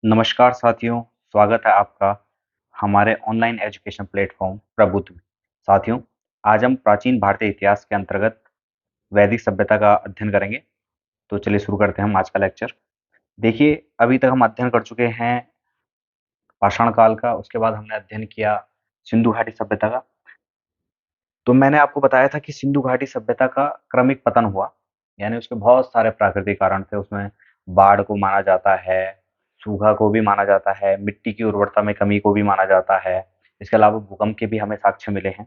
नमस्कार साथियों, स्वागत है आपका हमारे ऑनलाइन एजुकेशन प्लेटफॉर्म प्रबुद्ध में। साथियों, आज हम प्राचीन भारतीय इतिहास के अंतर्गत वैदिक सभ्यता का अध्ययन करेंगे। तो चलिए शुरू करते हैं हम आज का लेक्चर। देखिए, अभी तक हम अध्ययन कर चुके हैं पाषाण काल का, उसके बाद हमने अध्ययन किया सिंधु घाटी सभ्यता का। तो मैंने आपको बताया था कि सिंधु घाटी सभ्यता का क्रमिक पतन हुआ, यानी उसके बहुत सारे प्राकृतिक कारण थे। उसमें बाढ़ को माना जाता है, सूखा को भी माना जाता है, मिट्टी की उर्वरता में कमी को भी माना जाता है। इसके अलावा भूकंप के भी हमें साक्ष्य मिले हैं।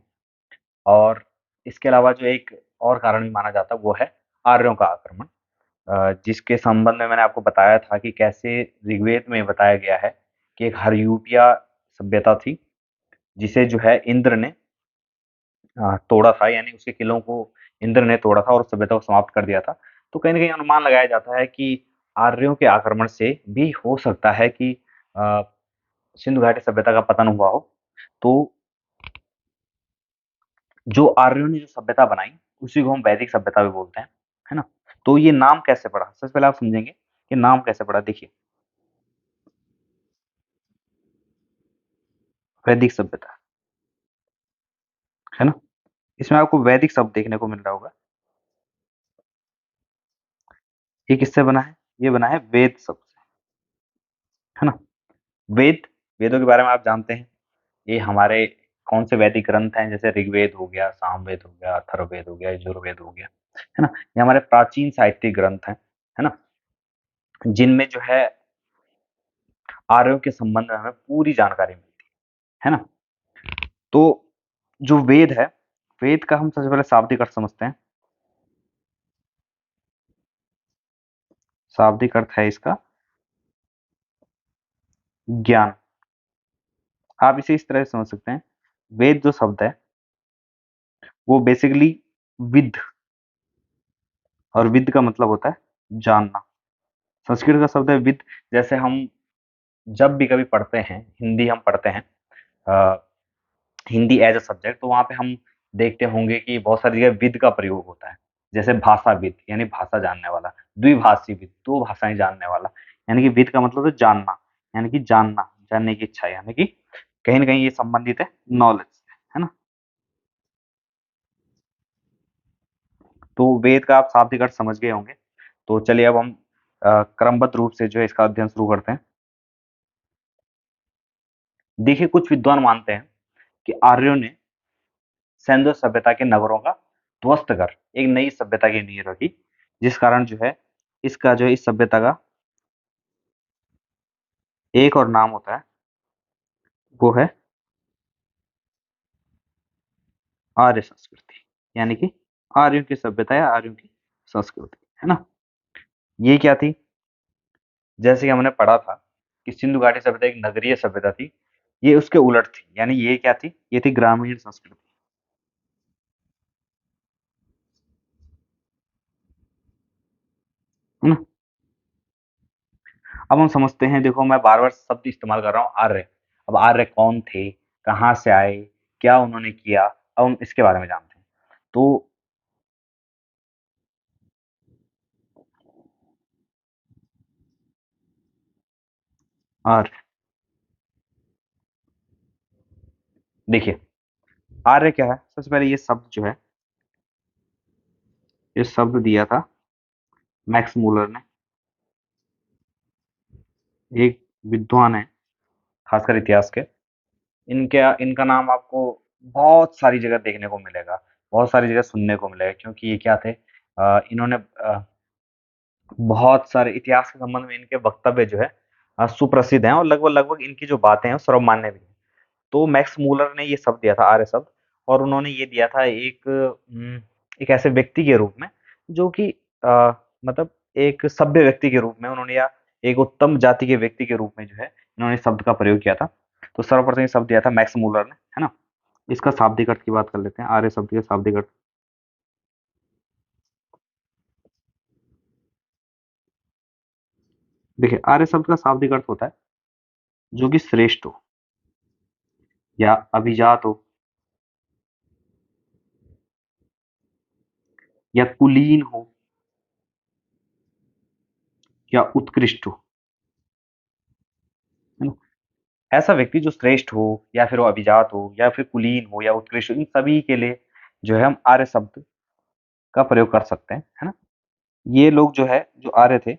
और इसके अलावा जो एक और कारण भी माना जाता है वो है आर्यों का आक्रमण, जिसके संबंध में मैंने आपको बताया था कि कैसे ऋग्वेद में बताया गया है कि एक हरयूपिया सभ्यता थी, जिसे जो है इंद्र ने तोड़ा था, यानी उसके किलों को इंद्र ने तोड़ा था और उस सभ्यता को समाप्त कर दिया था। तो कहीं न कहीं अनुमान लगाया जाता है कि आर्यों के आक्रमण से भी हो सकता है कि अ, सिंधु घाटी सभ्यता का पतन हुआ हो। तो जो आर्यों ने जो सभ्यता बनाई, उसी को हम वैदिक सभ्यता भी बोलते हैं, है ना? तो ये नाम कैसे पड़ा? सबसे पहले आप समझेंगे कि नाम कैसे पड़ा। देखिए, वैदिक सभ्यता, है ना? इसमें आपको वैदिक शब्द देखने को मिल रहा होगा। ये किससे बना है? ये बना है वेद शब्द से, है ना? वेद, वेदों के बारे में आप जानते हैं। ये हमारे कौन से वैदिक ग्रंथ हैं? जैसे ऋग्वेद हो गया, सामवेद हो गया, अथर्ववेद हो गया, यजुर्वेद हो गया, है ना? ये हमारे प्राचीन साहित्यिक ग्रंथ हैं, है ना? जिनमें जो है आर्यों के संबंध में हमें पूरी जानकारी मिलती है ना? तो जो वेद है, वेद का हम सबसे पहले शाब्दिक अर्थ समझते हैं। शाब्दिक अर्थ है इसका ज्ञान। आप इसे इस तरह से समझ सकते हैं, वेद जो शब्द है वो बेसिकली विद, और विद का मतलब होता है जानना। संस्कृत का शब्द है विद। जैसे हम जब भी कभी पढ़ते हैं, हिंदी हम पढ़ते हैं, अ, हिंदी एज अ सब्जेक्ट, तो वहाँ पे हम देखते होंगे कि बहुत सारी जगह विद का प्रयोग होता है। जैसे भाषाविद यानी भाषा जानने वाला, द्विभाषी विद दो भाषाएं जानने वाला, यानी कि विद का मतलब है जानना, यानी कि जानना, जानने की इच्छा, यानी कि कहीं ना कहीं ये संबंधित है नॉलेज से, है ना? तो वेद का आप शाब्दिक अर्थ समझ गए होंगे। तो चलिए अब हम क्रमबद्ध रूप से जो है इसका अध्ययन शुरू करते हैं। देखिए, कुछ विद्वान मानते हैं कि आर्यों ने सैंधव सभ्यता के नगरों का ध्वस्त कर एक नई सभ्यता की नींव रखी, जिस कारण जो है इसका जो है इस सभ्यता का एक और नाम होता है, वो है आर्य संस्कृति, यानी कि आर्यों की सभ्यता या आर्यों की संस्कृति, है ना? ये क्या थी? जैसे कि हमने पढ़ा था कि सिंधु घाटी सभ्यता एक नगरीय सभ्यता थी, ये उसके उलट थी, यानी ये क्या थी? ये थी ग्रामीण संस्कृति, है ना? अब हम समझते हैं, देखो मैं बार-बार शब्द इस्तेमाल कर रहा हूँ आर्य। अब आर्य कौन थे? कहाँ से आए? क्या उन्होंने किया? अब हम इसके बारे में जानते हैं। तो आर्य, देखिए, आर्य क्या है? सबसे पहले ये शब्द जो है, ये शब्द दिया था मैक्स मूलर ने, एक विद्वान है, खासकर इतिहास के। इनका इनका नाम आपको बहुत सारी जगह देखने को मिलेगा, बहुत सारी जगह सुनने को मिलेगा, क्योंकि ये क्या थे, इन्होंने बहुत सारे इतिहास के संबंध में इनके वक्तव्य जो है सुप्रसिद्ध हैं, और लगभग लगभग इनकी जो बातें हैं वो सर्वमान्य भी हैं। तो मैक्स मूलर ने ये शब्द दिया था, आर्य शब्द, और उन्होंने ये दिया था एक ऐसे व्यक्ति के रूप में जो कि मतलब एक सभ्य व्यक्ति के रूप में उन्होंने, या एक उत्तम जाति के व्यक्ति के रूप में जो है इन्होंने इस शब्द का प्रयोग किया था। तो सर्वप्रथम ये शब्द दिया था मैक्स मूलर ने, है ना? इसका शाब्दिक अर्थ की बात कर लेते हैं, आर्य शब्द का शाब्दिक अर्थ। देखिए, आर्य शब्द का शाब्दिक अर्थ होता है जो कि श्रेष्ठ हो, या अभिजात हो, या कुलीन हो, या उत्कृष्ट हो, ऐसा व्यक्ति जो श्रेष्ठ हो या फिर वो अभिजात हो या फिर कुलीन हो या उत्कृष्ट हो, इन सभी के लिए जो है हम आर्य शब्द का प्रयोग कर सकते हैं, है ना? ये लोग जो है, जो आर्य थे,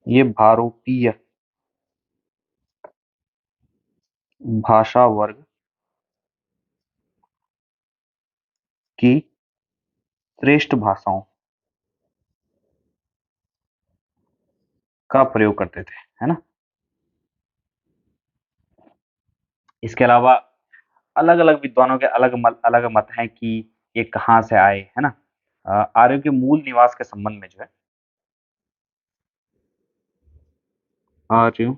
ये भारोपीय भाषा वर्ग की श्रेष्ठ भाषाओं का प्रयोग करते थे, है ना? इसके अलावा अलग-अलग विद्वानों के अलग मत हैं कि ये कहाँ से आए, है ना? आर्यों के मूल निवास के संबंध में जो है, आर्यों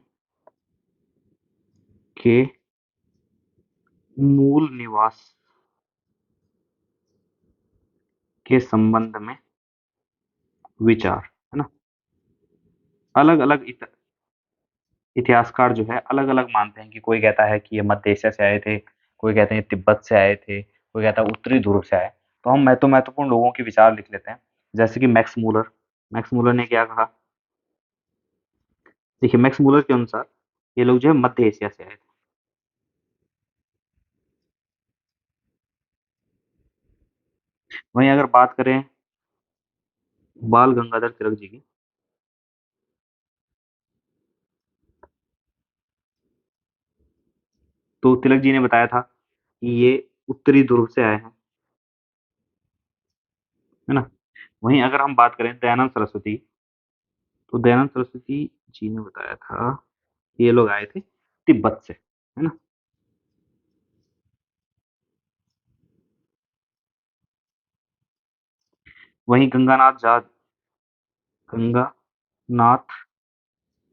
के मूल निवास के संबंध में विचार, है ना? अलग-अलग इतिहासकार जो है अलग-अलग मानते हैं कि कोई कहता है कि ये मध्य एशिया से आए थे, कोई कहते हैं तिब्बत से आए थे, कोई कहता है उत्तरी ध्रुव से आए। तो हम महत्वपूर्ण लोगों के विचार लिख लेते हैं, जैसे कि मैक्स मूलर। मैक्स मूलर ने क्या कहा? देखिए, मैक्स मूलर के अनुसार ये लोग जो है मध्य एशिया से आए थे। वहीं अगर बात करें बाल गंगाधर तिलक जी की, तो तिलक जी ने बताया था कि ये उत्तरी ध्रुव से आए हैं, है ना? वहीं अगर हम बात करें दयानंद सरस्वती, तो दयानंद सरस्वती जी ने बताया था कि ये लोग आए थे तिब्बत से, है ना? वहीं गंगानाथ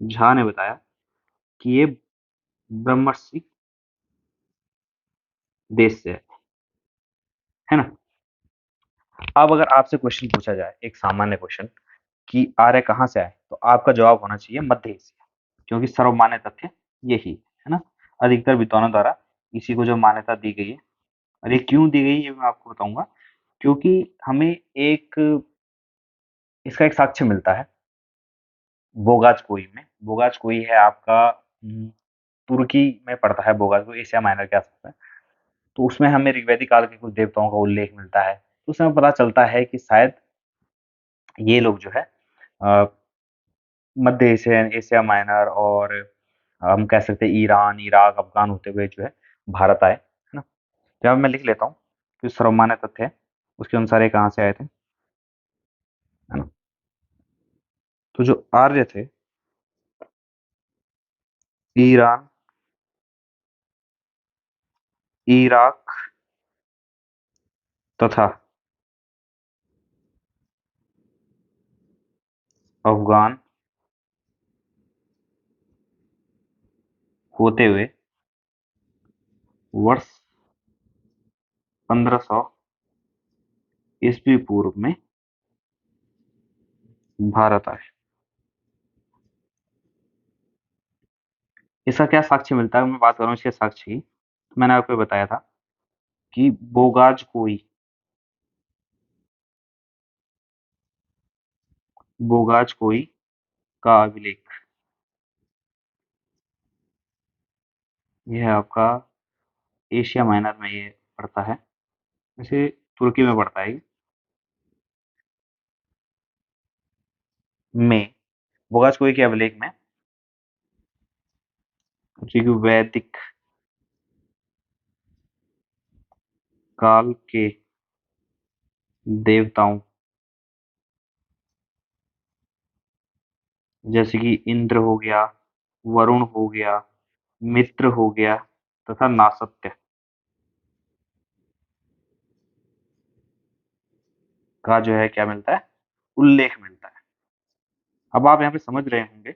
झा ने बताया कि ये ब्रह्मर्षि देश से है ना? अब अगर आपसे क्वेश्चन पूछा जाए, एक सामान्य क्वेश्चन, कि आर्य कहाँ से आए, तो आपका जवाब होना चाहिए मध्य एशिया, क्योंकि सर्वमान्य तथ्य यही है ना? अधिकतर विद्वानों द्वारा इसी को जो मान्यता दी गई है, और ये क्यों दी गई ये मैं आपको बताऊंगा। क्योंकि हमें एक इसका एक साक्ष्य मिलता है बोगाज कोई में। बोगाज कोई है आपका तुर्की में पड़ता है, बोगाज कोई एशिया माइनर के आसपास है। तो उसमें हमें ऋग्वैदिक काल के कुछ देवताओं का उल्लेख मिलता है। तो उसमें पता चलता है कि शायद ये लोग जो है अ, मध्य एशिया एशिया माइनर और हम कह सकते हैं ईरान, इराक, अफ़गान होते हुए जो है भारत आए, है ना? यहाँ मैं लिख लेता हूँ, जो सर्वमान्य तथ्य है, उसके अनुसार ये कहाँ से आए थे, है ना? तो जो आर्य थे, ईरान, इराक तथा अफ़गान होते हुए वर्ष 1500 ईस्वी पूर्व में भारत आए। इसका क्या साक्ष्य मिलता है? मैं बात कर रहा हूँ इसके साक्ष्य की। तो मैंने आपको बताया था कि बोगाज कोई का अभिलेख, ये है आपका एशिया माइनर में ये पड़ता है, वैसे तुर्की में पड़ता है ये, में बोगाज कोई के अभिलेख में ऋग्वैदिक काल के देवताओं जैसे कि इंद्र हो गया, वरुण हो गया, मित्र हो गया तथा नासत्य का जो है क्या मिलता है? उल्लेख मिलता है। अब आप यहाँ पे समझ रहे होंगे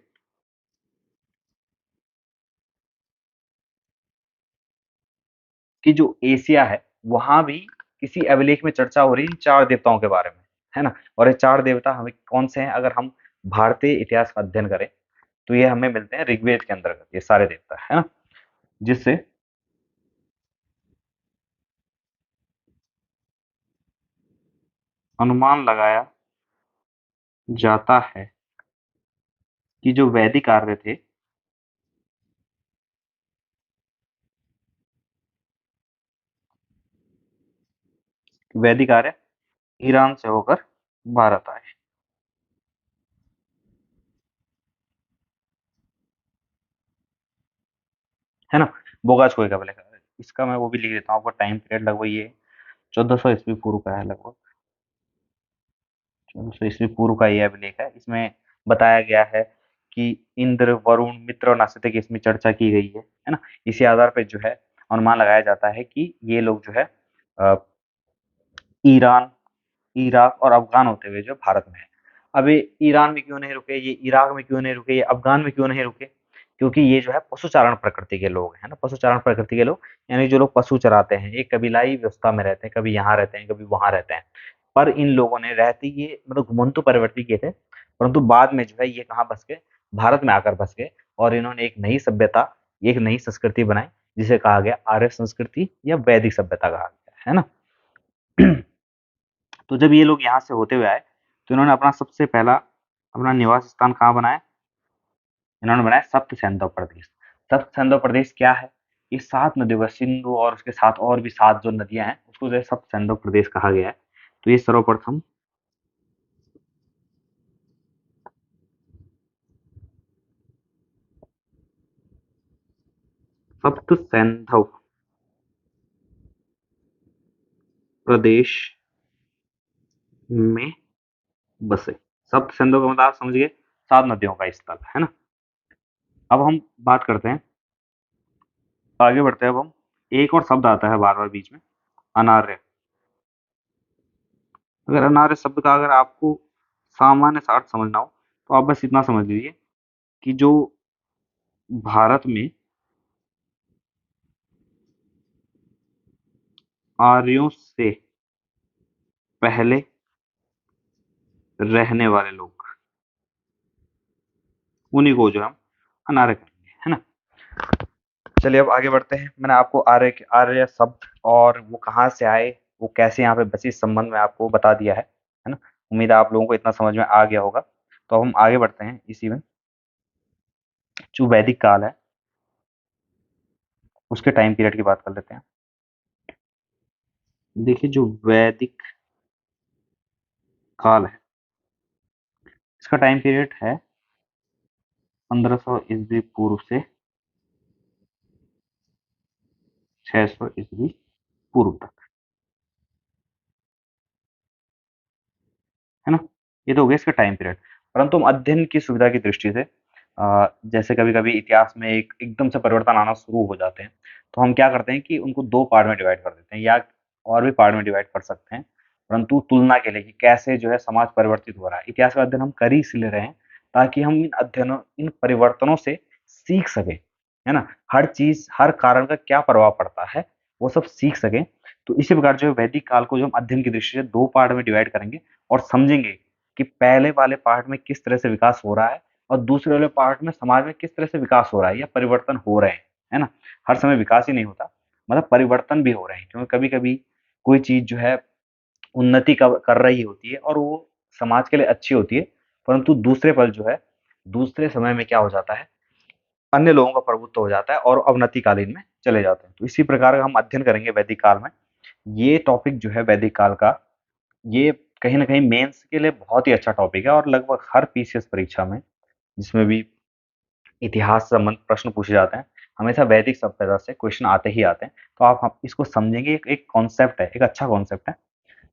कि जो एशिया है वहां भी किसी अभिलेख में चर्चा हो रही है इन चार देवताओं के बारे में, है ना? और ये चार देवता हमें कौन से हैं? अगर हम भारतीय इतिहास का अध्ययन करें तो ये हमें मिलते हैं ऋग्वेद के अंतर्गत, ये सारे देवता, है ना? जिससे अनुमान लगाया जाता है कि जो वैदिक आर्य थे वैदिक आर्य ईरान से होकर भारत आए। है ना? बोगाज कोई कब लिखा? इसका मैं वो भी लिख देता हूँ आपको, टाइम पीरियड लगभग ये 1400 ईस्वी पूर्व का है लगभग। 1400 ईस्वी पूर्व का ये अभिलेख है। इसमें बताया गया है कि इंद्र, वरुण, मित्र और नास्तिक की इसमें चर्चा की गई है ना? इसी आधार पे जो है अनुमान लगाया जाता है कि ये लोग जो है अ, ईरान, इराक और अफ़गान होते हुए जो भारत में है। अब ये ईरान में क्यों नहीं रुके, ये इराक में क्यों नहीं रुके, ये अफ़गान में क्यों नहीं रुके? क्योंकि ये जो है पशुचारण प्रकृति के लोग हैं ना, पशुचारण प्रकृति के लोग, यानी जो लोग पशु चराते हैं, एक कबीलाई व्यवस्था में रहते हैं, कभी यहाँ रहते हैं, कभी वहाँ रहते हैं। पर इन लोगों ने रहते ये मतलब घुमंतु परिवर्ती किए थे, परंतु बाद में जो है ये कहाँ बस गए? भारत में आकर बस गए और इन्होंने एक नई सभ्यता, एक नई संस्कृति बनाई, जिसे कहा गया आर्य संस्कृति या वैदिक सभ्यता कहा गया, है ना? तो जब ये लोग यहाँ से होते हुए आए, तो इन्होंने अपना सबसे पहला अपना निवास स्थान कहाँ बनाया? इन्होंने बनाया सप्त सैंधव प्रदेश। सप्त सैंधव प्रदेश क्या है? ये 7 नदियों का, सिंधु और उसके साथ और भी 7 जो नदियाँ हैं, उसको जो है सप्त सैंधव प्रदेश कहा गया है। तो ये सर्वप्रथम सप्त सैंधव प्रदेश में बसे। सप्त सैंधव का मतलब आप समझ गए, 7 नदियों का स्थल, है ना? अब हम बात करते हैं, आगे बढ़ते हैं। अब हम, एक और शब्द आता है बार-बार बीच में, अनार्य। अगर अनार्य शब्द का अगर आपको सामान्य सा अर्थ समझना हो, तो आप बस इतना समझ लीजिए कि जो भारत में आर्यों से पहले रहने वाले लोग, उन्हीं को जो हम अनार्य कहेंगे, है ना? चलिए अब आगे बढ़ते हैं। मैंने आपको आर्य शब्द और वो कहाँ से आए, वो कैसे यहाँ पे बसे, इस संबंध में आपको बता दिया है ना? उम्मीद है आप लोगों को इतना समझ में आ गया होगा। तो अब हम आगे बढ़ते हैं इसी में, जो वैदिक काल है, उसके टाइम पीरियड की बात कर लेते हैं। देखिए, जो वैदिक काल है, इसका टाइम पीरियड है 1500 ईस्वी पूर्व से 600 ईस्वी पूर्व तक, है ना? ये तो हो गया इसका टाइम पीरियड। परंतु हम अध्ययन की सुविधा की दृष्टि से जैसे कभी-कभी इतिहास में एक एकदम से परिवर्तन आना शुरू हो जाते हैं, तो हम क्या करते हैं कि उनको 2 पार्ट में डिवाइड कर देते हैं, या और भी पार्ट में डिवाइड कर सकते हैं, परंतु तुलना के लिए कि कैसे जो है समाज परिवर्तित हो रहा है। इतिहास का अध्ययन हम कर ही इसलिए रहे हैं, ताकि हम इन अध्ययनों, इन परिवर्तनों से सीख सकें, है ना? हर चीज़, हर कारण का क्या प्रभाव पड़ता है, वो सब सीख सकें। तो इसी प्रकार जो है वैदिक काल को जो हम अध्ययन की दृष्टि से 2 पार्ट में डिवाइड करेंगे और समझेंगे कि पहले वाले पार्ट में किस तरह से विकास हो रहा है और दूसरे वाले पार्ट में समाज में किस तरह से विकास हो रहा है या परिवर्तन हो रहे हैं, है ना? हर समय विकास ही नहीं होता, मतलब परिवर्तन भी हो रहे हैं, क्योंकि कभी-कभी कोई चीज़ जो है उन्नति कर रही होती है और वो समाज के लिए अच्छी होती है, परंतु दूसरे पल जो है, दूसरे समय में क्या हो जाता है, अन्य लोगों का प्रभुत्व हो जाता है और अवनतिकालीन में चले जाते हैं। तो इसी प्रकार का हम अध्ययन करेंगे वैदिक काल में। ये टॉपिक जो है वैदिक काल का, ये कहीं न कहीं मेंस के लिए बहुत ही अच्छा टॉपिक है और लगभग हर पीसीएस परीक्षा में, जिसमें भी इतिहास से संबंधित प्रश्न पूछे जाते हैं, हमेशा वैदिक सभ्यता से क्वेश्चन आते ही आते हैं। तो आप इसको समझेंगे, एक एक कॉन्सेप्ट है, एक अच्छा कॉन्सेप्ट है।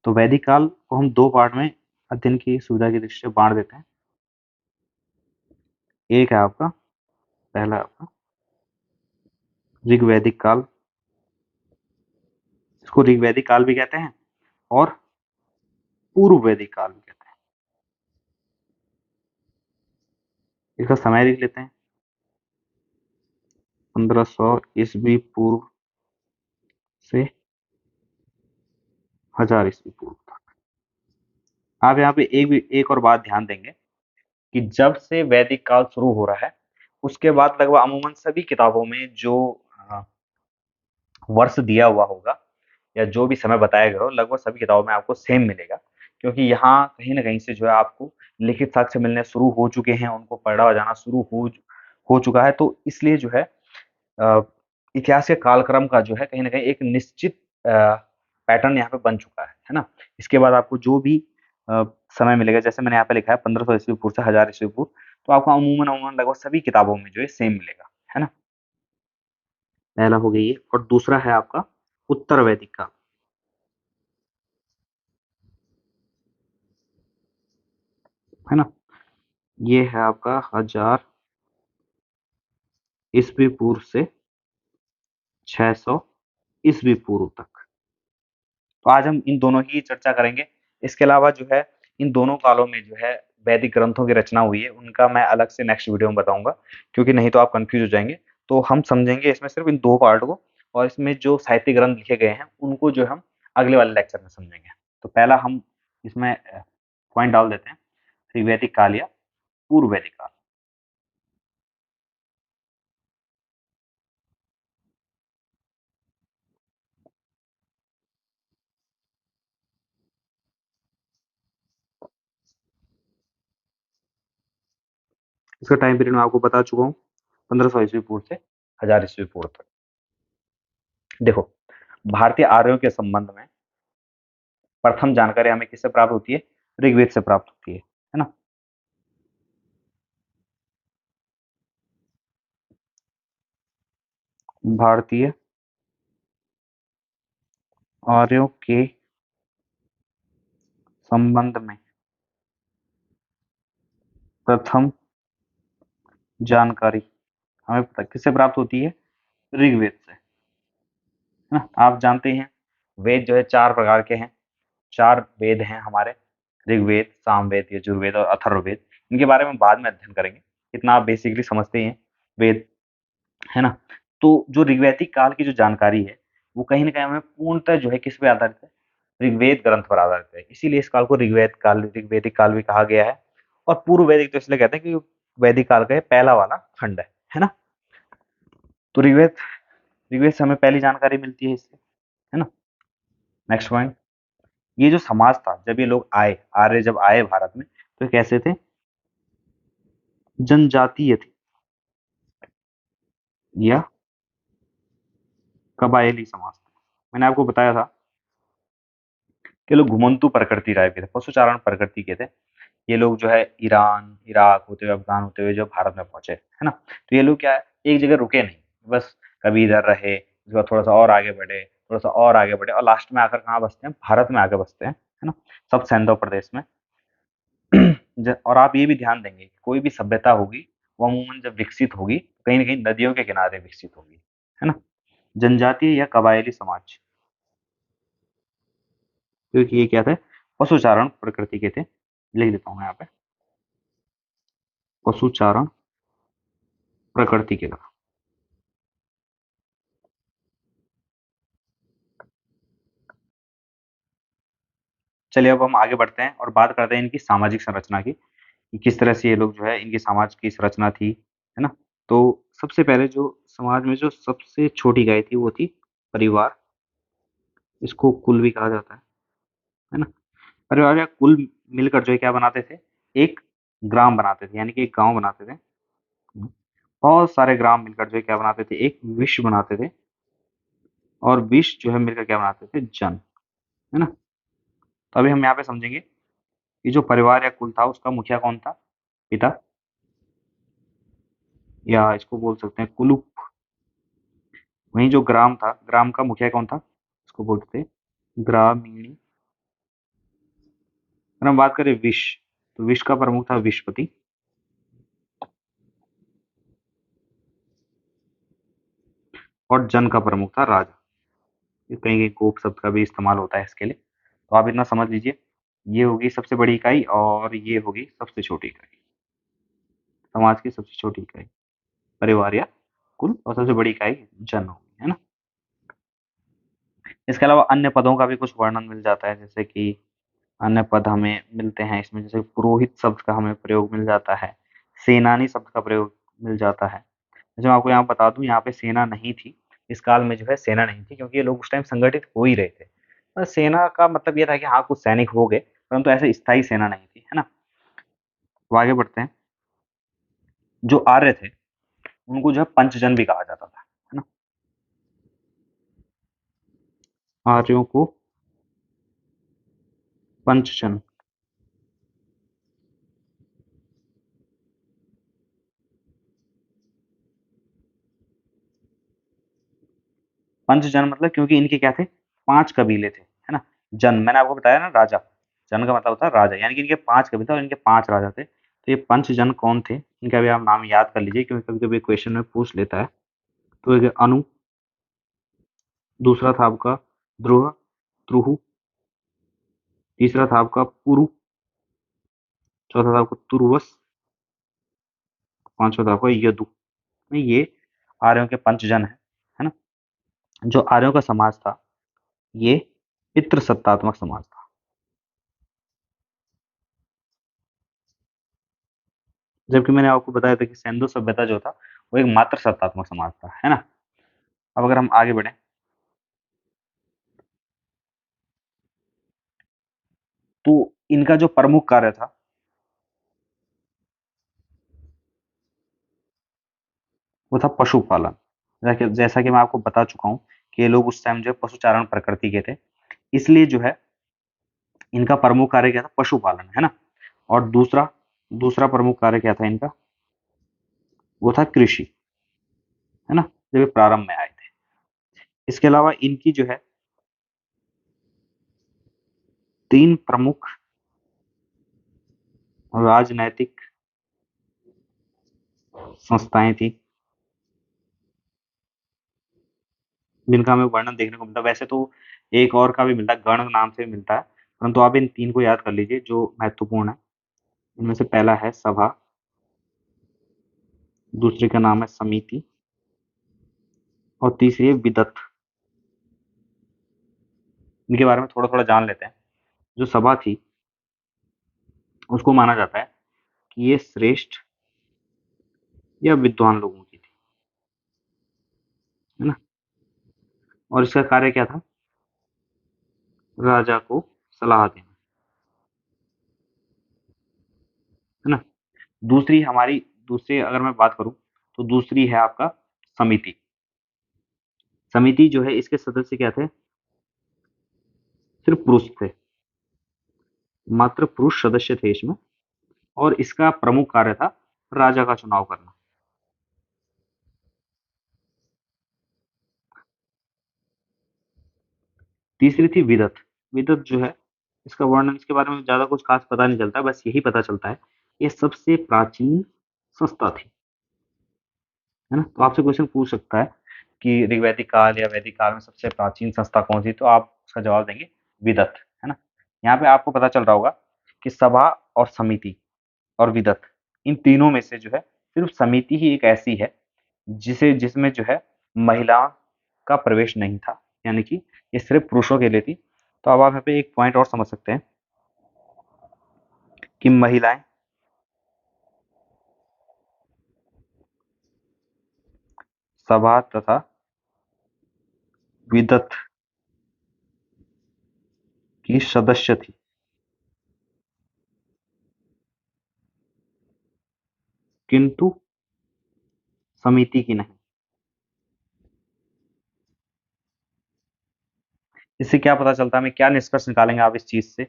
तो वैदिक काल को हम 2 पार्ट में अध्ययन की सुविधा की दृष्टि से बाँट देते हैं। एक है आपका, पहला आपका ऋग्वैदिक काल, इसको ऋग्वैदिक काल भी कहते हैं और पूर्व वैदिक काल भी कहते हैं। इसका समय लिख लेते हैं, 1500 ईस्वी पूर्व से 1000 ईस्वी पूर्व तक। आप यहाँ पे एक और बात ध्यान देंगे कि जब से वैदिक काल शुरू हो रहा है, उसके बाद लगभग अमूमन सभी किताबों में जो अ, वर्ष दिया हुआ होगा या जो भी समय बताया गया हो, लगभग सभी किताबों में आपको सेम मिलेगा। क्योंकि यहाँ कहीं न कहीं से जो है आपको लिखित साक्ष्य मिलने शुरू हो चुके हैं, उनको पढ़ा जाना शुरू हो चुका है। तो इसलिए जो है अ, इतिहास के कालक्रम का जो है कहीं न कहीं एक निश्चित पैटर्न यहाँ पे बन चुका है ना। इसके बाद आपको जो भी समय मिलेगा, जैसे मैंने यहाँ पे लिखा है 1500 ईस्वी पूर्व से 1000 ईस्वी पूर्व, तो आपको अमूमन अमूमन लगभग सभी किताबों में जो है सेम मिलेगा, है ना। पहला हो गया ये, और दूसरा है आपका उत्तर वैदिक काल, है ना। ये है आपका 1000 ईस्वी पूर्व से 600 ईस्वी पूर्व तक। तो आज हम इन दोनों की चर्चा करेंगे। इसके अलावा जो है इन दोनों कालों में जो है वैदिक ग्रंथों की रचना हुई है, उनका मैं अलग से नेक्स्ट वीडियो में बताऊंगा, क्योंकि नहीं तो आप कंफ्यूज हो जाएंगे। तो हम समझेंगे इसमें सिर्फ इन दो पार्ट को, और इसमें जो साहित्य ग्रंथ लिखे गए हैं उनको जो हम अगले वाले लेक्चर में समझेंगे। तो पहला हम इसमें पॉइंट डाल देते हैं, ऋग्वैदिक काल या पूर्व वैदिक काल। इसका टाइम पीरियड मैं आपको बता चुका हूँ, 1500 ईस्वी पूर्व से 1000 ईस्वी पूर्व तक। देखो, भारतीय आर्यों के संबंध में प्रथम जानकारी हमें किससे प्राप्त होती है? ऋग्वेद से प्राप्त होती है ना। भारतीय आर्यों के संबंध में प्रथम जानकारी हमें किससे प्राप्त होती है? ऋग्वेद से, है ना। आप जानते हैं वेद जो है चार प्रकार के हैं, चार वेद हैं हमारे, ऋग्वेद, सामवेद, यजुर्वेद और अथर्ववेद। इनके बारे में बाद में अध्ययन करेंगे, इतना आप बेसिकली समझते ही हैं वेद, है ना। तो जो ऋग्वैदिक काल की जो जानकारी है वो कहीं न कहीं हमें पूर्णतः जो है किस पे आधारित है? ऋग्वेद ग्रंथ पर आधारित है। इसीलिए इस काल को ऋग्वेद काल, ऋग्वैदिक काल भी कहा गया है। और पूर्व वैदिक तो इसलिए कहते हैं क्योंकि वैदिक काल का ये पहला वाला खंड है ना। तो ऋग्वेद ऋग्वेद से हमें पहली जानकारी मिलती है इससे, है ना। नेक्स्ट पॉइंट, ये जो समाज था जब ये लोग आए, आर्य जब आए भारत में, तो ये कैसे थे? जनजातीय थे या कबायली समाज थे। मैंने आपको बताया था कि लोग घुमंतु प्रकृति टाइप के थे, पशुचारण प्रकृति के थे। ये लोग जो है ईरान, इराक होते हुए, अफगान होते हुए जो भारत में पहुंचे, है ना। तो ये लोग क्या है, एक जगह रुके नहीं, बस कभी इधर रहे, उसके बाद थोड़ा सा और आगे बढ़े, थोड़ा सा और आगे बढ़े, और लास्ट में आकर कहाँ बसते हैं? भारत में आके बसते हैं, है ना, सब सैंधव प्रदेश में। और आप ये भी ध्यान देंगे कि कोई भी सभ्यता होगी वो अमूमन जब विकसित होगी कहीं ना कहीं नदियों के किनारे विकसित होगी, है ना। जनजातीय या कबायली समाज, क्योंकि ये क्या थे? पशुचारण प्रकृति के थे। लिख देता हूँ यहाँ पे, पशुचारण प्रकृति के थे। चलिए अब हम आगे बढ़ते हैं और बात करते हैं इनकी सामाजिक संरचना की, कि किस तरह से ये लोग जो है इनकी समाज की संरचना थी, है ना। तो सबसे पहले जो समाज में जो सबसे छोटी इकाई थी वो थी परिवार। इसको कुल भी कहा जाता है ना। परिवार या कुल मिलकर जो है क्या बनाते थे? एक ग्राम बनाते थे, यानी कि एक गांव बनाते थे। बहुत सारे ग्राम मिलकर जो है क्या बनाते थे? एक विश्व बनाते थे। और विश्व जो है मिलकर क्या बनाते थे? जन, है ना। तो अभी हम यहाँ पे समझेंगे कि जो परिवार या कुल था उसका मुखिया कौन था? पिता, या इसको बोल सकते हैं कुलुप। वहीं जो ग्राम था, ग्राम का मुखिया कौन था? इसको बोलते थे ग्रामीणी। अगर हम बात करें विश्व, तो विश्व का प्रमुख था विश्वपति। और जन का प्रमुख था राजा। ये कहीं कहीं गोप शब्द का भी इस्तेमाल होता है इसके लिए, तो आप इतना समझ लीजिए। ये होगी सबसे बड़ी इकाई और ये होगी सबसे छोटी इकाई, समाज की सबसे छोटी इकाई परिवार या कुल, और सबसे बड़ी इकाई जन होगी, है ना। इसके अलावा अन्य पदों का भी कुछ वर्णन मिल जाता है, जैसे कि अन्य पद हमें मिलते हैं इसमें, जैसे पुरोहित शब्द का हमें प्रयोग मिल जाता है, सेनानी शब्द का प्रयोग मिल जाता है। जैसे मैं आपको यहाँ बता दूं, यहाँ पे सेना नहीं थी, इस काल में जो है सेना नहीं थी, क्योंकि ये लोग उस टाइम संगठित हो ही रहे थे। सेना का मतलब ये था कि हाँ कुछ सैनिक हो गए, परंतु ऐसे स्थायी सेना नहीं थी, है ना। तो आगे बढ़ते हैं। जो आर्य थे उनको जो है पंचजन भी कहा जाता था, है ना। आर्यों को पंचजन। पंचजन मतलब क्योंकि इनके क्या थे, 5 कबीले थे, है ना? जन मैंने आपको बताया ना, राजा। जन का मतलब होता है राजा, यानी कि इनके 5 कबीले थे और इनके 5 राजा थे। तो ये पंचजन कौन थे? इनका भी आप नाम याद कर लीजिए, क्योंकि कभी-कभी क्वेश्चन में पूछ लेता है। तो एक अनु, दूसरा था आपका ध्रुव, त्रुहु, तीसरा था आपका पुरु, चौथा था आपका तुर्वस, पांचवा था आपका यदु। ये आर्यों के पंचजन है ना? जो आर्यों का समाज था, ये पितृसत्तात्मक समाज था। जबकि मैंने आपको बताया था कि सिंधु सभ्यता जो था, वो एक मातृ सत्तात्मक समाज था, है ना? अब अगर हम आगे बढ़े, तो इनका जो प्रमुख कार्य था, वो था पशुपालन। जैसा कि मैं आपको बता चुका हूँ कि ये लोग उस टाइम जो है पशुचारण प्रकृति के थे, इसलिए जो है इनका प्रमुख कार्य क्या था, पशुपालन, है ना? और दूसरा दूसरा प्रमुख कार्य क्या था इनका, वो था कृषि, है ना? जब ये प्रारंभ में आए थे। इसके अलावा इनकी जो है 3 प्रमुख राजनैतिक संस्थाएं थी, जिनका हमें वर्णन देखने को मिलता है। वैसे तो एक और का भी मिलता है, गण नाम से मिलता है, परंतु आप इन 3 को याद कर लीजिए जो महत्वपूर्ण है। इनमें से पहला है सभा, दूसरे का नाम है समिति, और तीसरी है विदत। इनके बारे में थोड़ा-थोड़ा जान लेते हैं। जो सभा थी, उसको माना जाता है कि ये श्रेष्ठ या विद्वान लोगों की थी, है ना? और इसका कार्य क्या था? राजा को सलाह देना, है ना? दूसरी हमारी दूसरी अगर मैं बात करूँ, तो दूसरी है आपका समिति। समिति जो है, इसके सदस्य क्या थे? सिर्फ पुरुष थे, मात्र पुरुष सदस्य थे इसमें, और इसका प्रमुख कार्य था राजा का चुनाव करना। तीसरी थी विदत। विदत जो है, इसका वर्णन, इसके बारे में ज़्यादा कुछ खास पता नहीं चलता है, बस यही पता चलता है, ये सबसे प्राचीन संस्था थी, है ना? तो आपसे क्वेश्चन पूछ सकता है कि ऋग्वैदिक काल या वैदिक काल में सबसे प्राचीन संस्था कौन सी? तो आप उसका जवाब देंगे विदत, है ना? यहाँ पे आपको पता चल रहा होगा कि सभा और समिति और विदत, इन तीनों में से जो है सिर्फ समिति ही एक ऐसी है जिसमें जो है महिला का प्रवेश नहीं था, यानी कि ये सिर्फ पुरुषों के लिए थी। तो अब आप यहाँ पे एक पॉइंट और समझ सकते हैं कि महिलाएं सभा तथा विदत की सदस्य थी, किंतु समिति की नहीं। इससे क्या पता चलता है, हमें क्या निष्कर्ष निकालेंगे आप इस चीज से?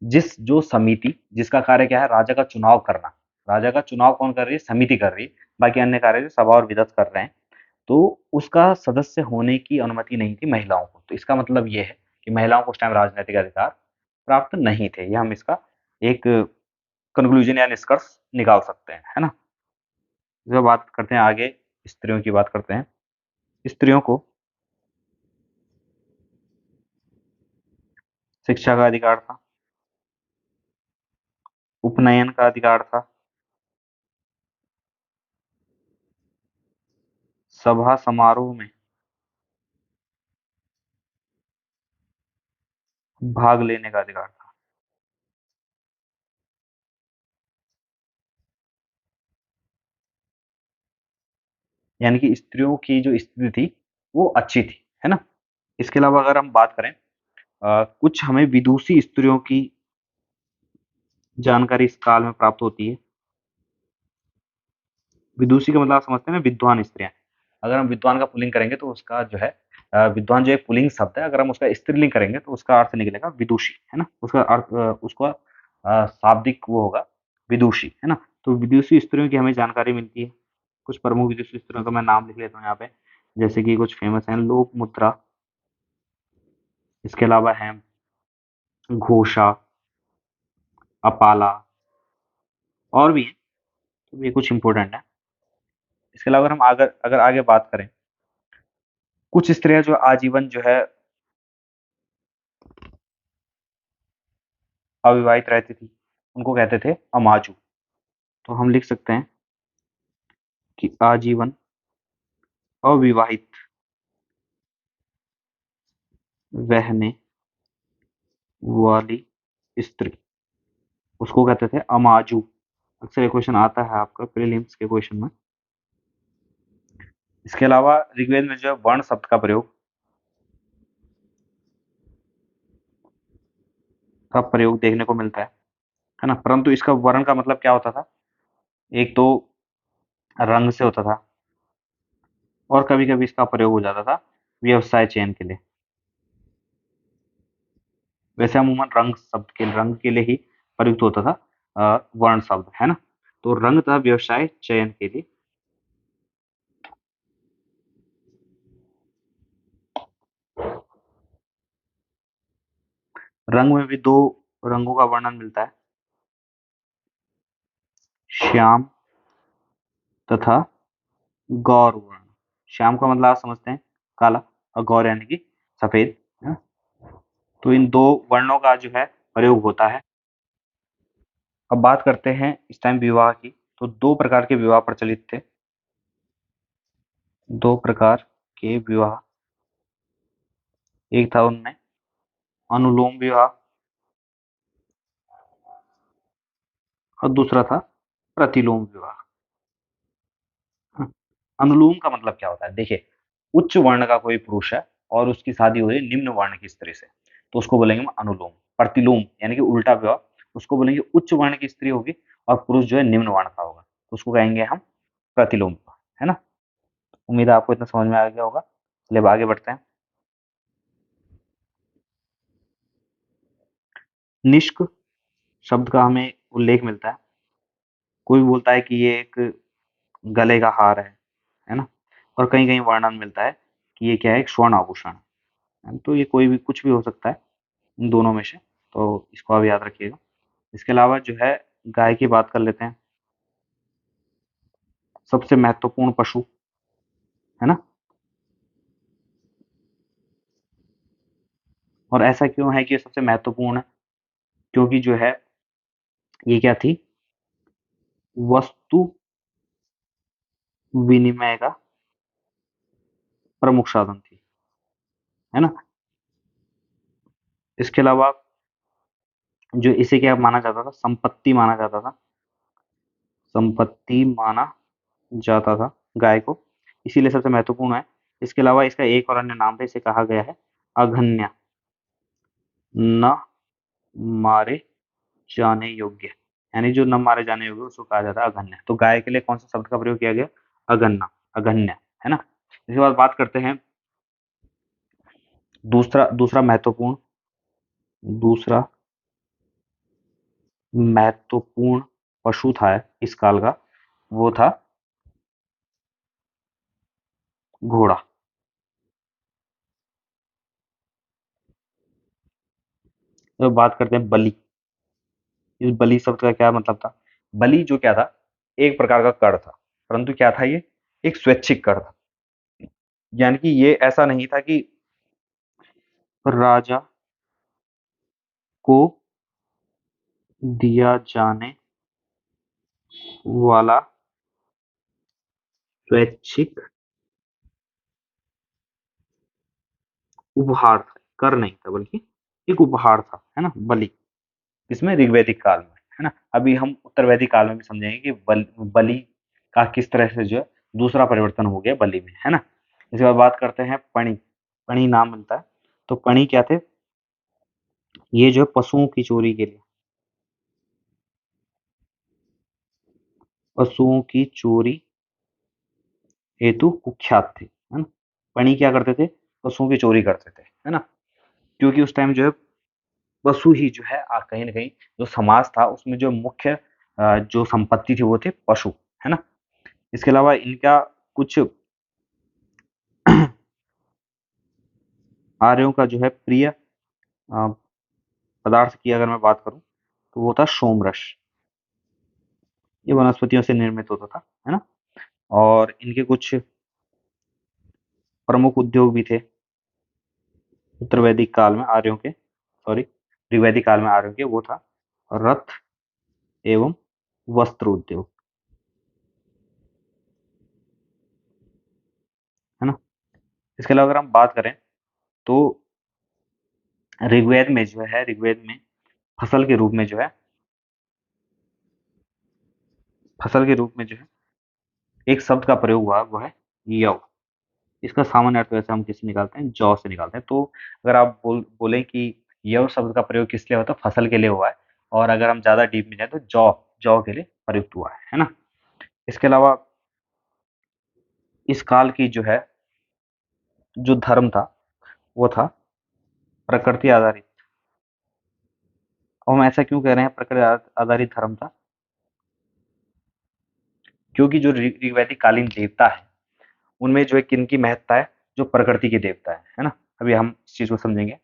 जिस जो समिति, जिसका कार्य क्या है, राजा का चुनाव करना, राजा का चुनाव कौन कर रही है? समिति कर रही है। बाकी अन्य कार्य जो सभा और विदत कर रहे हैं, तो उसका सदस्य होने की अनुमति नहीं थी महिलाओं को। तो इसका मतलब ये है कि महिलाओं को उस टाइम राजनैतिक अधिकार प्राप्त नहीं थे। ये हम इसका एक कंक्लूजन या निष्कर्ष निकाल सकते हैं, है ना? जब बात करते हैं आगे, स्त्रियों की बात करते हैं। स्त्रियों को शिक्षा का अधिकार था, उपनयन का अधिकार था, सभा समारोह में भाग लेने का अधिकार था। यानी कि स्त्रियों की जो स्थिति थी, वो अच्छी थी, है ना? इसके अलावा अगर हम बात करें, कुछ हमें विदुषी स्त्रियों की जानकारी इस काल में प्राप्त होती है। विदुषी का मतलब आप समझते हैं ना, विद्वान स्त्रियां। अगर हम विद्वान का पुल्लिंग करेंगे तो उसका जो है विद्वान जो एक पुल्लिंग शब्द है, अगर हम उसका स्त्रीलिंग करेंगे तो उसका अर्थ निकलेगा विदुषी, है ना? उसका अर्थ उसका शाब्दिक वो होगा विदुषी, है ना? तो विदुषी स्त्रियों की हमें जानकारी मिलती है। कुछ प्रमुख विदुषी स्त्रियों का मैं नाम लिख लेता हूँ यहाँ पे, जैसे कि कुछ फेमस हैं लोकमुद्रा, इसके अलावा है घोषा, अपाला, और भी हैं, तो ये कुछ इंपॉर्टेंट है। इसके अलावा अगर हम अगर आगे बात करें, कुछ स्त्रियां जो आजीवन जो है अविवाहित रहती थी, उनको कहते थे अमाजु। तो हम लिख सकते हैं कि आजीवन अविवाहित रहने वाली स्त्री, उसको कहते थे अमाजु। अक्सर ये क्वेश्चन आता है आपका प्रीलिम्स के क्वेश्चन में। इसके अलावा ऋग्वेद में जो है वर्ण शब्द का प्रयोग देखने को मिलता है ना? परंतु इसका वर्ण का मतलब क्या होता था? एक तो रंग से होता था, और कभी-कभी इसका प्रयोग हो जाता था व्यवसाय चयन के लिए। वैसे अमूमन रंग के लिए ही प्रयुक्त होता था वर्ण शब्द, है ना? तो रंग तथा व्यवसाय चयन के लिए रंग में भी दो रंगों का वर्णन मिलता है, श्याम तथा गौर वर्ण। श्याम का मतलब आप समझते हैं काला, और गौर यानी कि सफेद, है ना? तो इन दो वर्णों का जो है प्रयोग होता है। अब बात करते हैं इस टाइम विवाह की। तो दो प्रकार के विवाह प्रचलित थे। दो प्रकार के विवाह, एक था उनमें अनुलोम विवाह और दूसरा था प्रतिलोम विवाह। हाँ, अनुलोम का मतलब क्या होता है? देखिए, उच्च वर्ण का कोई पुरुष है और उसकी शादी हो रही है निम्न वर्ण की स्त्री से, तो उसको बोलेंगे हम अनुलोम। प्रतिलोम यानी कि उल्टा विवाह, उसको बोलेंगे उच्च वर्ण की स्त्री होगी और पुरुष जो है निम्न वर्ण का होगा, तो उसको कहेंगे हम प्रतिलोम विवाह, है ना? उम्मीद है आपको इतना समझ में आ गया होगा। चलिए अब आगे बढ़ते हैं। निष्क शब्द का हमें उल्लेख मिलता है। कोई बोलता है कि ये एक गले का हार है ना? और कहीं कहीं वर्णन मिलता है कि ये क्या है, एक स्वर्ण आभूषण है। तो ये कोई भी कुछ भी हो सकता है इन दोनों में से, तो इसको आप याद रखिएगा। इसके अलावा जो है गाय की बात कर लेते हैं। सबसे महत्वपूर्ण पशु, है ना? और ऐसा क्यों है कि ये सबसे महत्वपूर्ण है? क्योंकि जो है ये क्या थी, वस्तु विनिमय का प्रमुख साधन थी, है ना? इसके अलावा जो इसे क्या माना जाता था, संपत्ति माना जाता था, संपत्ति माना जाता था गाय को, इसीलिए सबसे महत्वपूर्ण है। इसके अलावा इसका एक और अन्य नाम था, इसे कहा गया है अघन्या, न मारे जाने योग्य, यानी जो न मारे जाने योग्य उसको कहा जाता है अघन्य। तो गाय के लिए कौन सा शब्द का प्रयोग किया गया? अगन्ना, अघन्य, है ना? इसके बाद बात करते हैं दूसरा दूसरा महत्वपूर्ण दूसरा महत्वपूर्ण पशु था इस काल का, वो था घोड़ा। तो बात करते हैं बलि। इस बलि शब्द का क्या मतलब था? बलि जो क्या था, एक प्रकार का कर था, परंतु क्या था ये, एक स्वैच्छिक कर था। यानी कि ये ऐसा नहीं था कि राजा को दिया जाने वाला स्वैच्छिक उपहार था, कर नहीं था, बल्कि एक उपहार था, है ना, बलि। इसमें ऋग्वैदिक काल में, है ना? अभी हम उत्तर वैदिक काल में भी समझेंगे कि बलि का किस तरह से जो है दूसरा परिवर्तन हो गया बलि में, है ना? इसके बाद बात करते हैं पणि। पणि नाम मिलता है। तो पणि क्या थे? ये जो है पशुओं की चोरी के लिए, पशुओं की चोरी हेतु कुख्यात थे, है ना? पणि क्या करते थे? पशुओं की चोरी करते थे, है ना? क्योंकि उस टाइम जो है पशु ही जो है कहीं न कहीं जो समाज था उसमें जो मुख्य जो संपत्ति थी वो थे पशु, है ना? इसके अलावा इनका कुछ आर्यों का जो है प्रिय पदार्थ की अगर मैं बात करूँ तो वो था सोमरस। ये वनस्पतियों से निर्मित होता था, है ना? और इनके कुछ प्रमुख उद्योग भी थे उत्तर वैदिक काल में आर्यों के, सॉरी, ऋग्वैदिक काल में आर्यों के, वो था रथ एवं वस्त्र उद्योग, है ना? इसके अलावा अगर हम बात करें तो ऋग्वेद में फसल के रूप में जो है फसल के रूप में जो है एक शब्द का प्रयोग हुआ वो है यव। इसका सामान्य अर्थ वैसे हम किससे निकालते हैं? जौ से निकालते हैं। तो अगर आप बोलें कि यव शब्द का प्रयोग किस लिए हुआ तो फसल के लिए हुआ है, और अगर हम ज़्यादा डीप में जाएँ तो जौ जौ के लिए प्रयुक्त हुआ है ना? इसके अलावा इस काल की जो है जो धर्म था वो था प्रकृति आधारित। और हम ऐसा क्यों कह रहे हैं प्रकृति आधारित धर्म था? क्योंकि जो ऋग्वैदिक कालीन देवता है उनमें जो है किनकी महत्ता है? जो प्रकृति के देवता है ना? अभी हम इस चीज को समझेंगे।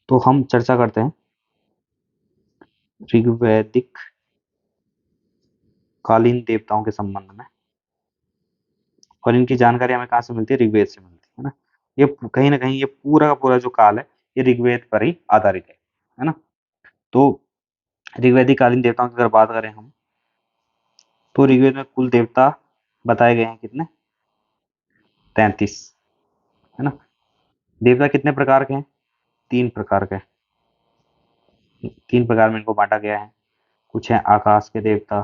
तो हम चर्चा करते हैं ऋग्वैदिक कालीन देवताओं के संबंध में, और इनकी जानकारी हमें कहाँ से मिलती है? ऋग्वेद से मिलती है ना? ये कहीं ना कहीं ये पूरा का पूरा जो काल है ये ऋग्वेद पर ही आधारित है ना? तो ऋग्वैदिक कालीन देवताओं की अगर बात करें हम तो ऋग्वेद में कुल देवता बताए गए हैं कितने? 33, है ना? देवता कितने प्रकार के हैं? 3 प्रकार के। 3 प्रकार में इनको बांटा गया है। कुछ है आकाश के देवता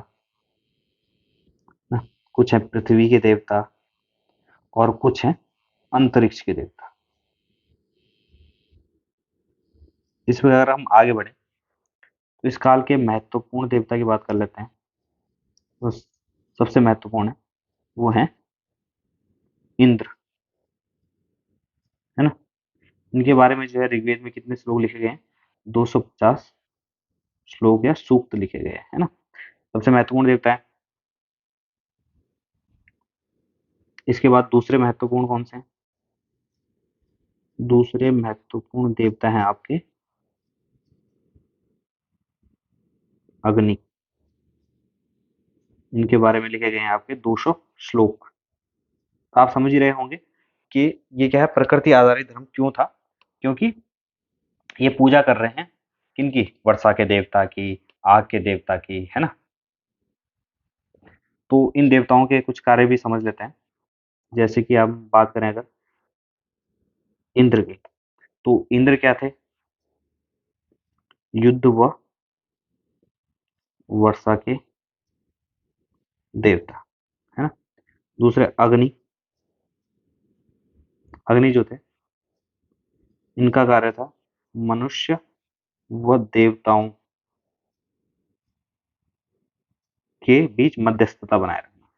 ना, कुछ है पृथ्वी के देवता, और कुछ है अंतरिक्ष के देवता। इस प्रकार हम आगे बढ़े तो इस काल के महत्वपूर्ण देवता की बात कर लेते हैं। तो सबसे महत्वपूर्ण है वो है इंद्र, है ना? इनके बारे में जो है ऋग्वेद में कितने श्लोक लिखे गए हैं? 250 श्लोक या सूक्त लिखे गए हैं, है ना? सबसे महत्वपूर्ण देवता है। इसके बाद दूसरे महत्वपूर्ण कौन से हैं? दूसरे महत्वपूर्ण देवता हैं आपके अग्नि। इनके बारे में लिखे गए हैं आपके 200 श्लोक। तो आप समझ ही रहे होंगे कि ये क्या है, प्रकृति आधारित धर्म क्यों था? क्योंकि ये पूजा कर रहे हैं किनकी? वर्षा के देवता की, आग के देवता की, है ना? तो इन देवताओं के कुछ कार्य भी समझ लेते हैं। जैसे कि आप बात करें अगर इंद्र की, तो इंद्र क्या थे? युद्ध व वर्षा के देवता, है ना? दूसरे अग्नि, अग्नि जो थे इनका कार्य था मनुष्य व देवताओं के बीच मध्यस्थता बनाए रखना।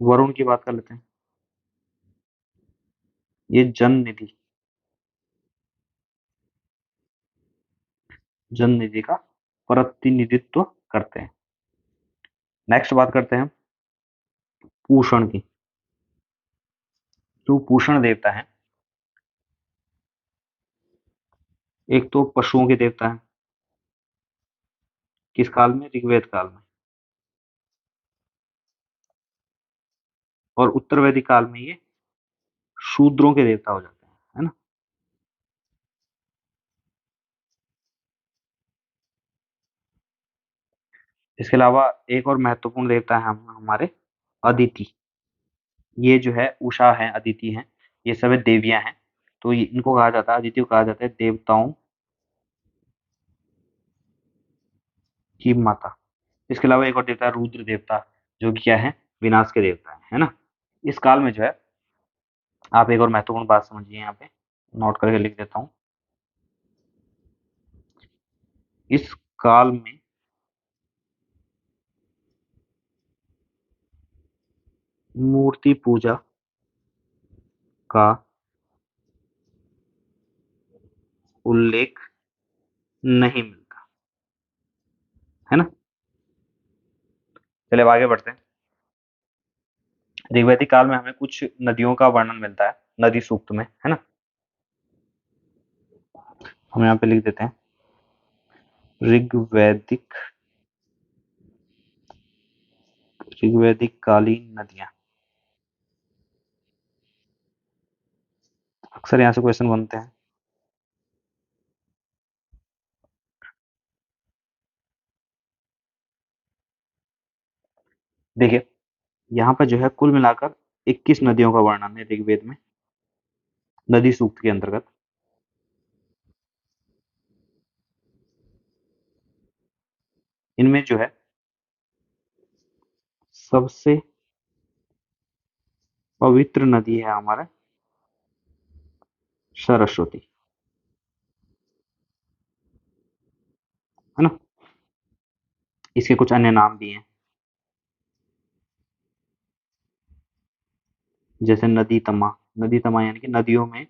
वरुण की बात कर लेते हैं। ये जन निधि का प्रतिनिधित्व करते हैं। नेक्स्ट बात करते हैं पूषण की। जो पूषण देवता है एक तो पशुओं के देवता है। किस काल में? ऋग्वेद काल में। और उत्तर वैदिक काल में ये शूद्रों के देवता हो जाते हैं, है ना? इसके अलावा एक और महत्वपूर्ण देवता है हम हमारे अदिति। ये जो है उषा है, अदिति है, ये सब देवियां हैं। तो इनको कहा जाता है, अदिति को कहा जाता है देवताओं की माता। इसके अलावा एक और देवता है रुद्र देवता, जो कि क्या है? विनाश के देवता है ना? इस काल में जो है आप एक और महत्वपूर्ण बात समझिए, यहाँ पे नोट करके लिख देता हूँ। इस काल में मूर्ति पूजा का उल्लेख नहीं मिलता, है ना। चलिए अब आगे बढ़ते हैं। ऋग्वैदिक काल में हमें कुछ नदियों का वर्णन मिलता है नदी सूक्त में, है ना। हम यहाँ पे लिख देते हैं ऋग्वैदिक ऋग्वैदिक कालीन नदियां। अक्सर यहाँ से क्वेश्चन बनते हैं। देखिए यहाँ पर जो है कुल मिलाकर 21 नदियों का वर्णन है ऋग्वेद में, नदी सूक्त के अंतर्गत। इनमें जो है सबसे पवित्र नदी है हमारा सरस्वती, है ना। इसके कुछ अन्य नाम भी हैं, जैसे नदी तमा यानी कि नदियों में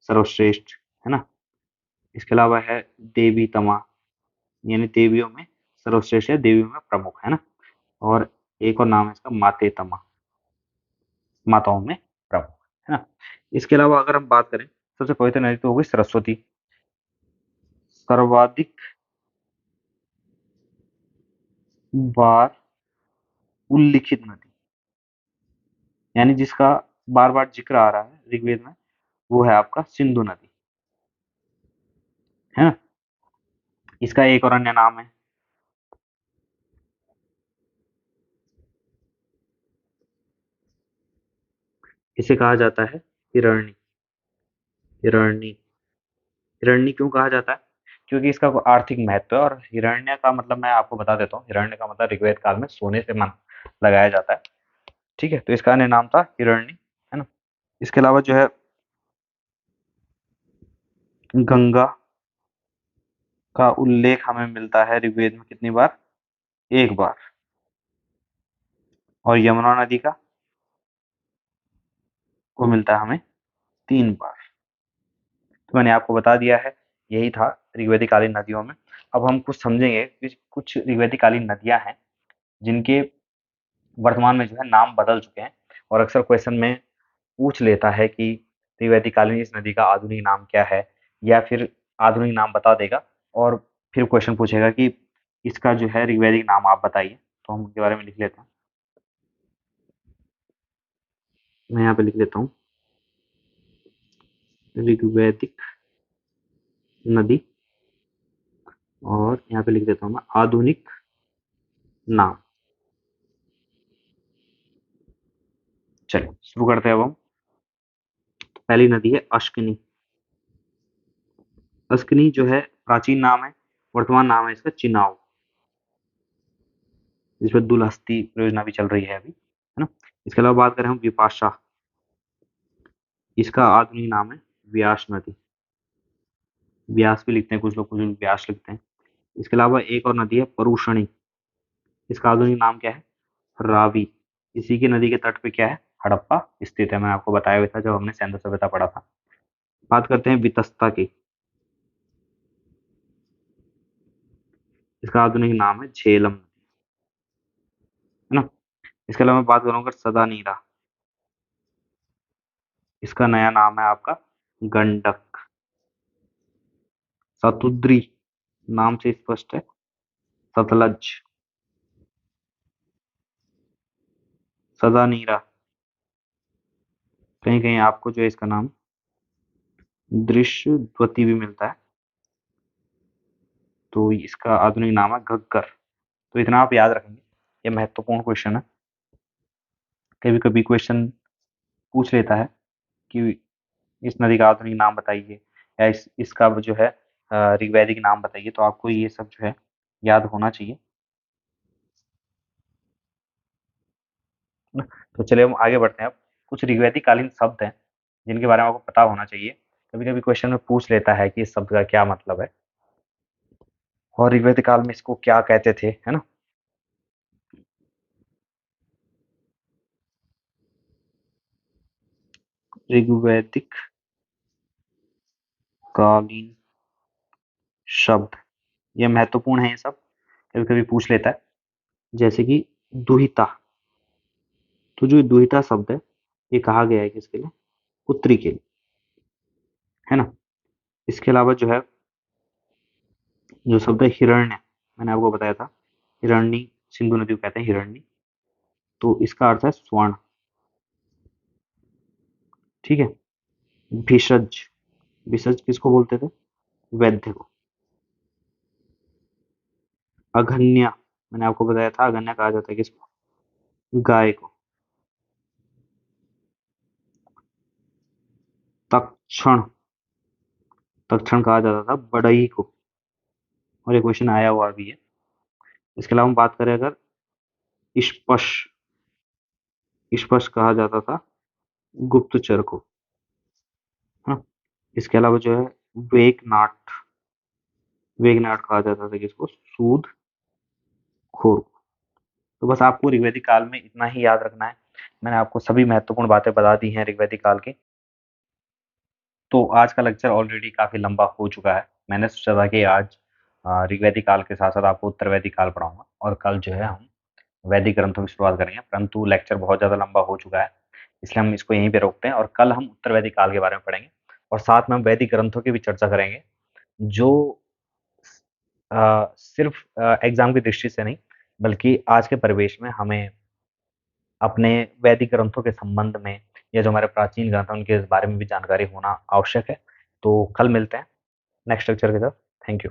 सर्वश्रेष्ठ, है ना। इसके अलावा है देवी तमा, यानी देवियों में सर्वश्रेष्ठ है, देवियों में प्रमुख, है ना। और एक और नाम है इसका माते तमा, माताओं में प्रमुख, है ना। इसके अलावा अगर हम बात करें सबसे पवित्र नदी तो हो गई सरस्वती। सर्वाधिक बार उल्लिखित नदी, यानी जिसका बार बार जिक्र आ रहा है ऋग्वेद में, वो है आपका सिंधु नदी, है ना। इसका एक और अन्य नाम है, इसे कहा जाता है हिरण्य। हिरण्य हिरण्य क्यों कहा जाता है? क्योंकि इसका आर्थिक महत्व है, और हिरण्य का मतलब मैं आपको बता देता हूँ, हिरण्य का मतलब ऋग्वेद काल में सोने से मन लगाया जाता है। ठीक है, तो इसका अन्य नाम था हिरण्य, है ना। इसके अलावा जो है गंगा का उल्लेख हमें मिलता है ऋग्वेद में कितनी बार? एक बार। और यमुना नदी का वो मिलता है हमें 3 बार। तो मैंने आपको बता दिया है, यही था ऋग्वैदिक कालीन नदियों में। अब हम कुछ समझेंगे कि कुछ ऋग्वैदिक कालीन नदियां हैं जिनके वर्तमान में जो है नाम बदल चुके हैं, और अक्सर क्वेश्चन में पूछ लेता है कि ऋग्वैदिक कालीन इस नदी का आधुनिक नाम क्या है, या फिर आधुनिक नाम बता देगा और फिर क्वेश्चन पूछेगा कि इसका जो है ऋग्वैदिक नाम आप बताइए। तो हम उनके बारे में लिख लेते हैं। मैं यहाँ पे लिख लेता हूँ ऋग्वैदिक नदी, और यहाँ पे लिख देता हूँ मैं आधुनिक नाम। चलिए शुरू करते हैं अब हम। पहली नदी है अश्किनी। अश्किनी जो है प्राचीन नाम है, वर्तमान नाम है इसका चिनाव, जिसमें दुलहस्ती परियोजना भी चल रही है अभी, है ना। इसके अलावा बात करें हम विपाशा, इसका आधुनिक नाम है व्यास नदी। व्यास भी लिखते हैं कुछ लोग व्यास लिखते हैं। इसके अलावा एक और नदी है परुषणी, इसका आधुनिक नाम क्या है? रावी। इसी की नदी के तट पे क्या है? हड़प्पा स्थित है, मैंने आपको बताया हुआ था जब हमने सैंधव सभ्यता पढ़ा था। बात करते हैं वितस्ता की, इसका आधुनिक नाम है झेलम, है ना। इसके अलावा मैं बात करूंगा सदा नीरा, इसका नया नाम है आपका गंडक। सतुद्री नाम से स्पष्ट है, सतलज। सदा नीरा कहीं कहीं आपको जो है इसका नाम दृश्य द्वती भी मिलता है, तो इसका आधुनिक नाम है घग्गर। तो इतना आप याद रखेंगे, ये महत्वपूर्ण क्वेश्चन है। कभी कभी क्वेश्चन पूछ लेता है कि इस नदी का आधुनिक नाम बताइए, या इसका जो है ऋग्वैदिक नाम बताइए, तो आपको ये सब जो है याद होना चाहिए ना। तो चलिए हम आगे बढ़ते हैं। अब कुछ ऋग्वैदिक कालीन शब्द हैं जिनके बारे में आपको पता होना चाहिए, कभी कभी क्वेश्चन में पूछ लेता है कि इस शब्द का क्या मतलब है, और ऋग्वैदिक काल में इसको क्या कहते थे, है ना। ऋग्वैदिक कालीन शब्द, ये महत्वपूर्ण है, ये सब कभी कभी पूछ लेता है। जैसे कि दुहिता, तो जो दुहिता शब्द है ये कहा गया है किसके लिए? पुत्री के लिए, है ना। इसके अलावा जो है, जो शब्द है हिरण्य, मैंने आपको बताया था, हिरण्य, सिंधु नदी को कहते हैं हिरण्य, तो इसका अर्थ है स्वर्ण, ठीक है। भिषज, भिषज किसको बोलते थे? वैद्य को। अघन्या, मैंने आपको बताया था अघन्या कहा जाता है किसको? गाय को। तक्षण, तक्षण कहा जाता था बढ़ई को, और ये क्वेश्चन आया हुआ भी है। इसके अलावा हम बात करें अगर, स्पश, स्पश कहा जाता था गुप्तचर को, हाँ। इसके अलावा जो है वेगनाट, वेगनाट कहा जाता था किसको? सूद खोर को। तो बस आपको ऋग्वैदिक काल में इतना ही याद रखना है। मैंने आपको सभी महत्वपूर्ण बातें बता दी हैं ऋग्वैदिक काल की। तो आज का लेक्चर ऑलरेडी काफी लंबा हो चुका है। मैंने सोचा था कि आज ऋग्वैदिक काल के साथ साथ आपको उत्तर वैदिक काल पढ़ाऊंगा, और कल जो है हम वैदिक ग्रंथों की शुरुआत करेंगे, परंतु लेक्चर बहुत ज़्यादा लंबा हो चुका है, इसलिए हम इसको यहीं पे रोकते हैं, और कल हम उत्तर वैदिक काल के बारे में पढ़ेंगे, और साथ में हम वैदिक ग्रंथों की भी चर्चा करेंगे, जो सिर्फ एग्जाम की दृष्टि से नहीं, बल्कि आज के परिवेश में हमें अपने वैदिक ग्रंथों के संबंध में, या जो हमारे प्राचीन ग्रंथ हैं उनके बारे में भी जानकारी होना आवश्यक है। तो कल मिलते हैं नेक्स्ट लेक्चर के साथ। Thank you.